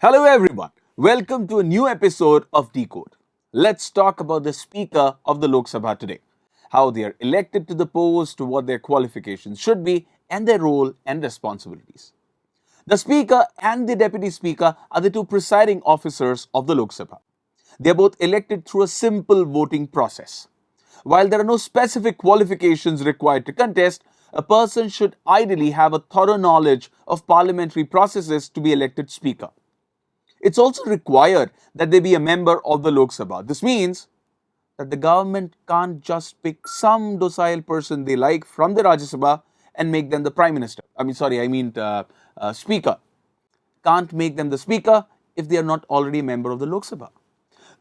Hello everyone. Welcome to a new episode of Decode. Let's talk about the Speaker of the Lok Sabha today. How they are elected to the post, what their qualifications should be, and their role and responsibilities. The Speaker and the Deputy Speaker are the two presiding officers of the Lok Sabha. They are both elected through a simple voting process. While there are no specific qualifications required to contest, a person should ideally have a thorough knowledge of parliamentary processes to be elected Speaker. It's also required that they be a member of the Lok Sabha. This means that the government can't just pick some docile person they like from the Rajya Sabha and make them the Prime Minister. Speaker. Can't make them the Speaker if they are not already a member of the Lok Sabha.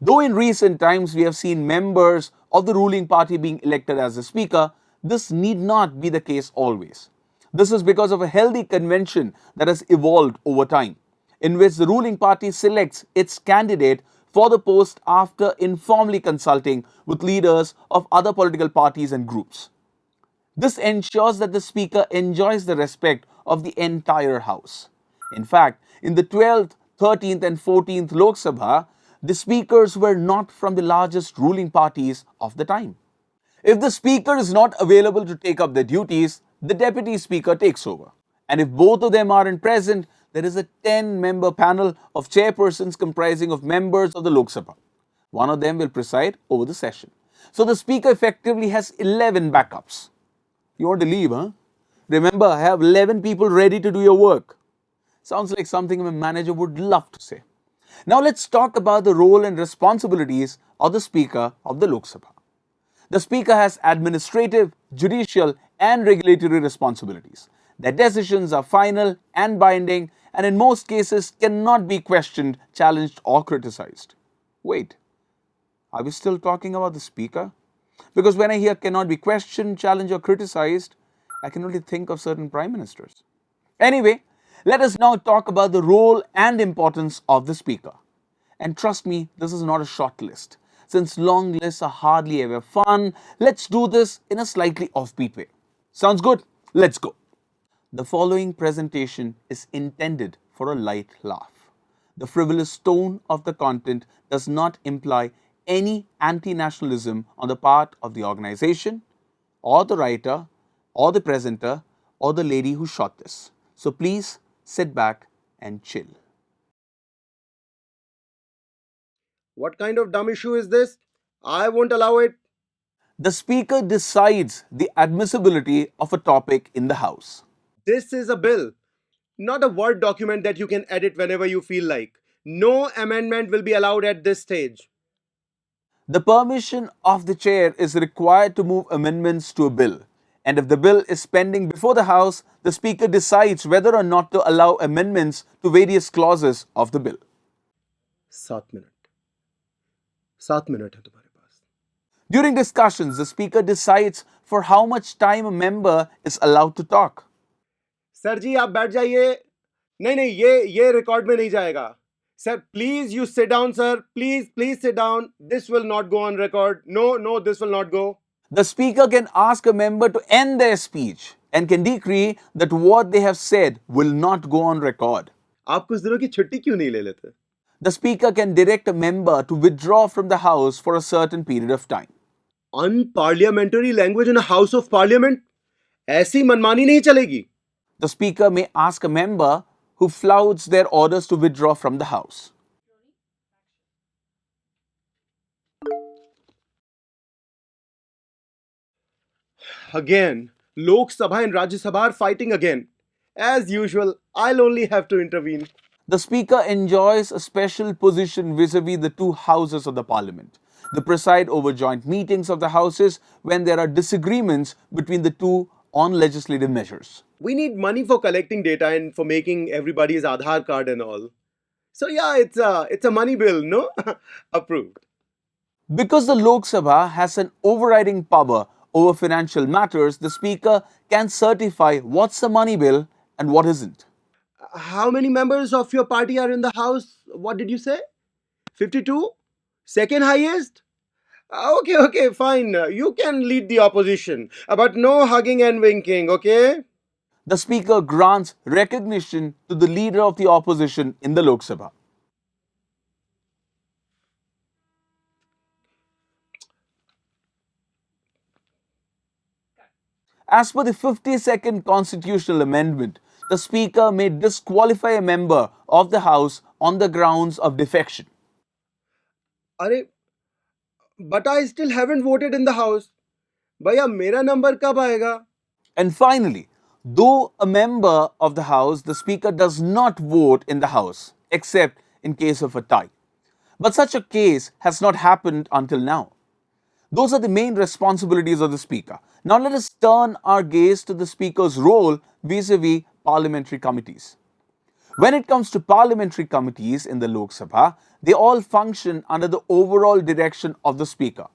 Though in recent times we have seen members of the ruling party being elected as the Speaker, this need not be the case always. This is because of a healthy convention that has evolved over time, in which the ruling party selects its candidate for the post after informally consulting with leaders of other political parties and groups. This ensures that the Speaker enjoys the respect of the entire House. In fact, in the 12th, 13th, and 14th Lok Sabha, the speakers were not from the largest ruling parties of the time. If the Speaker is not available to take up the duties, the Deputy Speaker takes over. And if both of them aren't present, there is a 10-member panel of chairpersons comprising of members of the Lok Sabha. One of them will preside over the session. So the Speaker effectively has 11 backups. You want to leave, huh? Remember, I have 11 people ready to do your work. Sounds like something a manager would love to say. Now let's talk about the role and responsibilities of the Speaker of the Lok Sabha. The Speaker has administrative, judicial, and regulatory responsibilities. Their decisions are final and binding, and in most cases cannot be questioned, challenged, or criticized. Wait, are we still talking about the Speaker? Because when I hear cannot be questioned, challenged, or criticized, I can only think of certain prime ministers. Anyway, let us now talk about the role and importance of the Speaker. And trust me, this is not a short list. Since long lists are hardly ever fun, let's do this in a slightly offbeat way. Sounds good? Let's go. The following presentation is intended for a light laugh. The frivolous tone of the content does not imply any anti-nationalism on the part of the organization, or the writer, or the presenter, or the lady who shot this. So please sit back and chill. What kind of dumb issue is this? I won't allow it. The Speaker decides the admissibility of a topic in the House. This is a bill, not a Word document that you can edit whenever you feel like. No amendment will be allowed at this stage. The permission of the chair is required to move amendments to a bill. And if the bill is pending before the House, the Speaker decides whether or not to allow amendments to various clauses of the bill. 7 minute 7 minute है तुम्हारे पास. During discussions, the Speaker decides for how much time a member is allowed to talk. Sir ji आप बैठ जाइए. नहीं नहीं ये record में नहीं जाएगा. Sir, please you sit down, sir. Please sit down. This will not go on record. No, this will not go. The Speaker can ask a member to end their speech and can decree that what they have said will not go on record. आप कुछ दिनों की छुट्टी क्यों नहीं ले लेते? The Speaker can direct a member to withdraw from the House for a certain period of time. Unparliamentary language in a House of Parliament? ऐसी मनमानी नहीं चलेगी. The Speaker may ask a member who flouts their orders to withdraw from the House. Again, Lok Sabha and Rajya Sabha are fighting again. As usual, I'll only have to intervene. The Speaker enjoys a special position vis-a-vis the two houses of the Parliament. They preside over joint meetings of the houses when there are disagreements between the two on legislative measures. We need money for collecting data and for making everybody's Aadhaar card and all. So yeah, it's a money bill, no? Approved. Because the Lok Sabha has an overriding power over financial matters, the Speaker can certify what's a money bill and what isn't. How many members of your party are in the House? What did you say? 52? Second highest? Okay, fine. You can lead the opposition. But no hugging and winking, okay? The Speaker grants recognition to the leader of the opposition in the Lok Sabha. As per the 52nd constitutional amendment, the Speaker may disqualify a member of the House on the grounds of defection. अरे, but I still haven't voted in the house. भैया मेरा number कब आएगा? And finally, though a member of the House, the Speaker does not vote in the House, except in case of a tie. But such a case has not happened until now. Those are the main responsibilities of the Speaker. Now let us turn our gaze to the Speaker's role vis-a-vis parliamentary committees. When it comes to parliamentary committees in the Lok Sabha, they all function under the overall direction of the Speaker.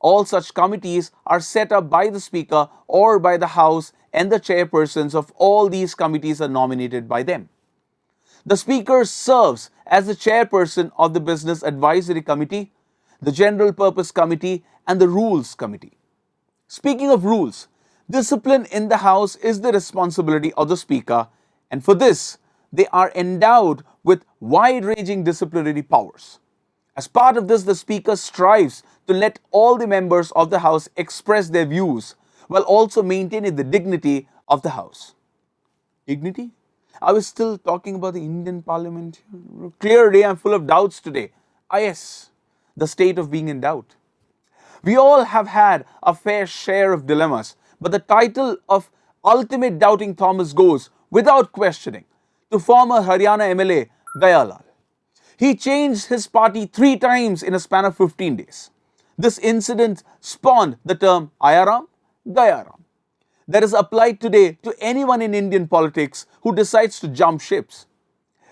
All such committees are set up by the Speaker or by the House, and the chairpersons of all these committees are nominated by them. The Speaker serves as the chairperson of the Business Advisory Committee, the General Purpose Committee, and the Rules Committee. Speaking of rules, discipline in the House is the responsibility of the Speaker, and for this, they are endowed with wide-ranging disciplinary powers. As part of this, the Speaker strives to let all the members of the House express their views while also maintaining the dignity of the House. Dignity? I was still talking about the Indian Parliament. Clearly, I'm full of doubts today. Yes, the state of being in doubt. We all have had a fair share of dilemmas, but the title of ultimate doubting Thomas goes, without questioning, to former Haryana MLA Dayalal. He changed his party 3 times in a span of 15 days. This incident spawned the term Ayaram, Gayaram, that is applied today to anyone in Indian politics who decides to jump ships.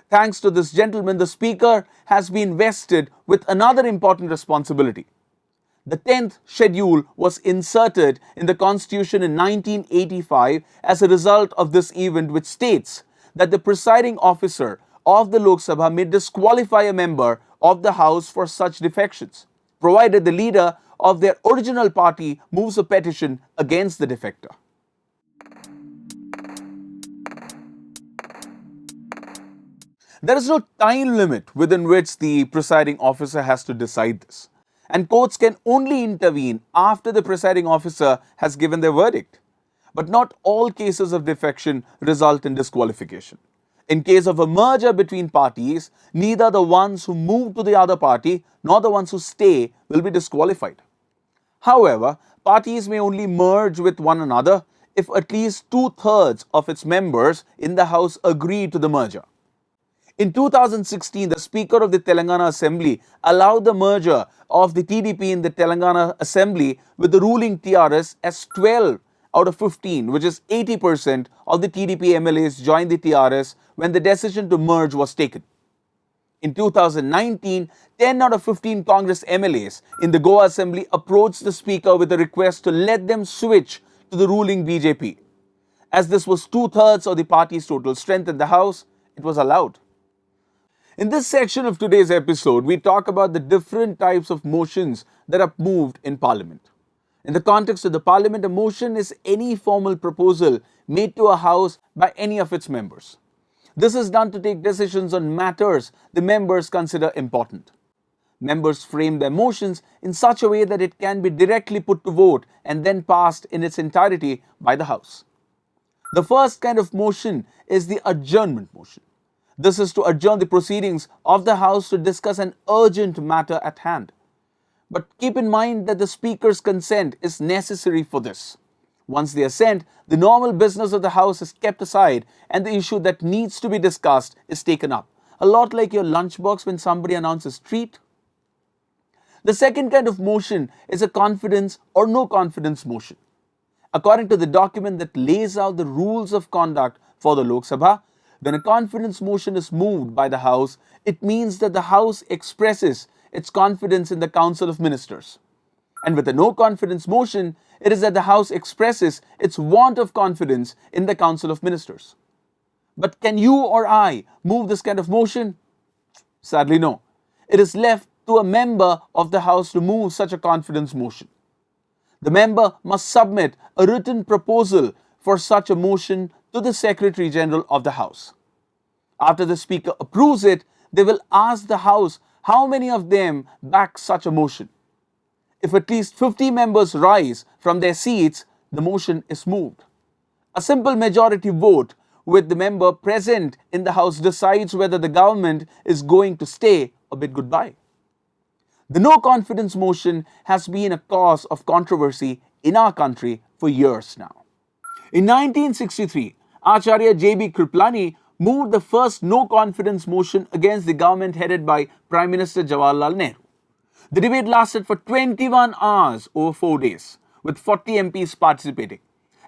Thanks to this gentleman, the Speaker has been vested with another important responsibility. The 10th schedule was inserted in the Constitution in 1985 as a result of this event, which states that the presiding officer of the Lok Sabha may disqualify a member of the House for such defections, provided the leader of their original party moves a petition against the defector. There is no time limit within which the presiding officer has to decide this, and courts can only intervene after the presiding officer has given their verdict. But not all cases of defection result in disqualification. In case of a merger between parties, neither the ones who move to the other party nor the ones who stay will be disqualified. However, parties may only merge with one another if at least 2/3 of its members in the House agree to the merger. In 2016, the Speaker of the Telangana Assembly allowed the merger of the TDP in the Telangana Assembly with the ruling TRS as 12 out of 15, which is 80% of the TDP MLAs joined the TRS when the decision to merge was taken. In 2019, 10 out of 15 Congress MLAs in the Goa Assembly approached the Speaker with a request to let them switch to the ruling BJP. As this was 2/3 of the party's total strength in the House, it was allowed. In this section of today's episode, we talk about the different types of motions that are moved in Parliament. In the context of the Parliament, a motion is any formal proposal made to a House by any of its members. This is done to take decisions on matters the members consider important. Members frame their motions in such a way that it can be directly put to vote and then passed in its entirety by the House. The first kind of motion is the adjournment motion. This is to adjourn the proceedings of the House to discuss an urgent matter at hand. But keep in mind that the Speaker's consent is necessary for this. Once the assent, the normal business of the House is kept aside and the issue that needs to be discussed is taken up. A lot like your lunchbox when somebody announces treat. The second kind of motion is a confidence or no confidence motion. According to the document that lays out the rules of conduct for the Lok Sabha, when a confidence motion is moved by the House, it means that the House expresses its confidence in the Council of Ministers. And with a no confidence motion, it is that the House expresses its want of confidence in the Council of Ministers. But can you or I move this kind of motion? Sadly, no. It is left to a member of the House to move such a confidence motion. The member must submit a written proposal for such a motion to the Secretary General of the House. After the Speaker approves it, they will ask the House how many of them back such a motion. If at least 50 members rise from their seats, the motion is moved. A simple majority vote with the member present in the House decides whether the government is going to stay or bid goodbye. The no confidence motion has been a cause of controversy in our country for years now. In 1963, Acharya J.B. Kriplani moved the first no confidence motion against the government headed by Prime Minister Jawaharlal Nehru. The debate lasted for 21 hours over 4 days, with 40 MPs participating,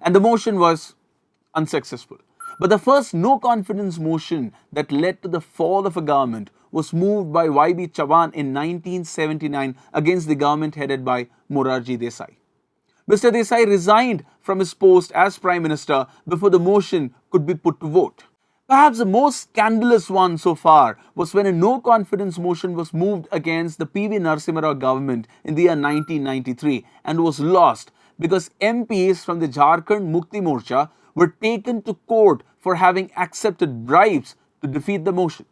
and the motion was unsuccessful. But the first no confidence motion that led to the fall of a government was moved by Y.B. Chavan in 1979 against the government headed by Morarji Desai. Mr. Desai resigned from his post as Prime Minister before the motion could be put to vote. Perhaps the most scandalous one so far was when a no confidence motion was moved against the P.V. Narasimha Rao government in the year 1993 and was lost because MPs from the Jharkhand Mukti Morcha were taken to court for having accepted bribes to defeat the motion.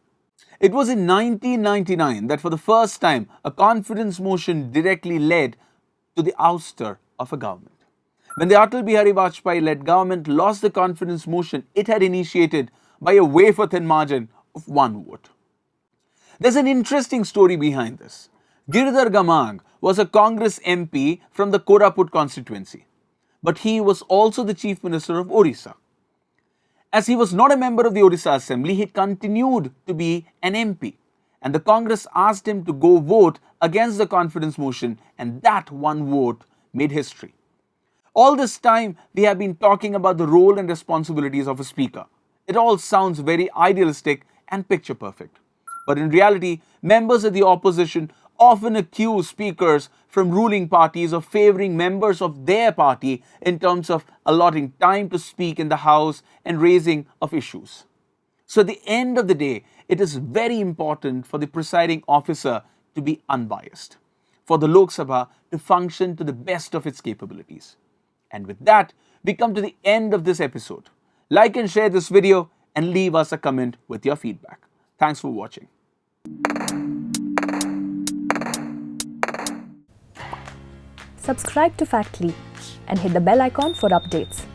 It was in 1999 that for the first time a confidence motion directly led to the ouster of a government. When the Atal Bihari Vajpayee led government lost the confidence motion it had initiated by a wafer-thin margin of 1 vote. There's an interesting story behind this. Giridhar Gamang was a Congress MP from the Koraput constituency, but he was also the Chief Minister of Orissa. As he was not a member of the Orissa Assembly, he continued to be an MP, and the Congress asked him to go vote against the confidence motion, and that one vote made history. All this time, we have been talking about the role and responsibilities of a speaker. It all sounds very idealistic and picture perfect. But in reality, members of the opposition often accuse speakers from ruling parties of favoring members of their party in terms of allotting time to speak in the House and raising of issues. So at the end of the day, it is very important for the presiding officer to be unbiased, for the Lok Sabha to function to the best of its capabilities. And with that, we come to the end of this episode. Like and share this video and leave us a comment with your feedback. Thanks for watching. Subscribe to Factly and hit the bell icon for updates.